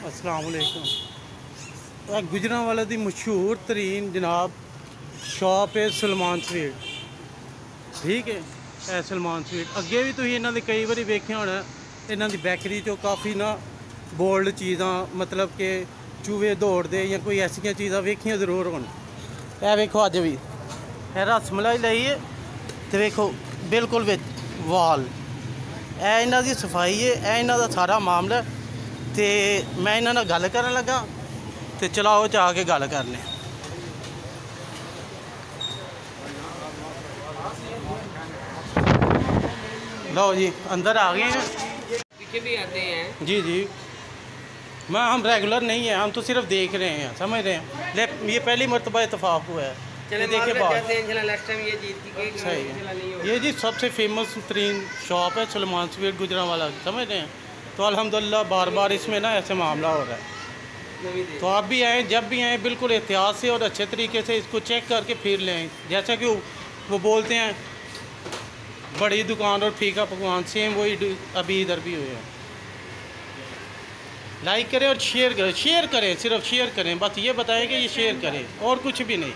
अस्सलाम वालेकुम। गुजरांवाला दी मशहूर तरीन जनाब शॉप है सलमान स्वीट। ठीक है सलमान स्वीट अगे भी तुसीं इन्हां दे कई बारी वेख्या होना। इन्हां दी बेकरी चो काफ़ी ना बोल्ड चीज़ां मतलब कि चूहे दौड़ते या कोई ऐसियां चीज़ां वेखियां जरूर होन। ए वेखो अज भी रसमलाई लाई है तो वेखो बिल्कुल विच वाल ए इन्हां दी सफाई है। ए इन्हां दा सारा मामला ते मैं इन्हां नाल गल करन लगा तो चलाओ जा के गल करने। लो जी अंदर आ गए हैं। भी आते हैं जी हम रेगुलर नहीं है, हम तो सिर्फ देख रहे हैं, समझ रहे हैं। ये पहली मरतबा इतफाक़ हुआ है। चले देखिए बात सही है। ये जी सबसे फेमस तरीन शॉप है सलमान स्वीट गुजरांवाला, समझ रहे हैं। तो अल्हम्दुलिल्लाह बार बार इसमें ना ऐसे मामला हो रहा है। तो आप भी आएँ, जब भी आएँ बिल्कुल एहतियात से और अच्छे तरीके से इसको चेक करके फिर ले आएँ। जैसा कि वो बोलते हैं बड़ी दुकान और फीका पकवान, सेम वही अभी इधर भी हुए हैं। लाइक करें और शेयर करें, सिर्फ शेयर करें, बस ये बताएं कि ये शेयर करें और कुछ भी नहीं।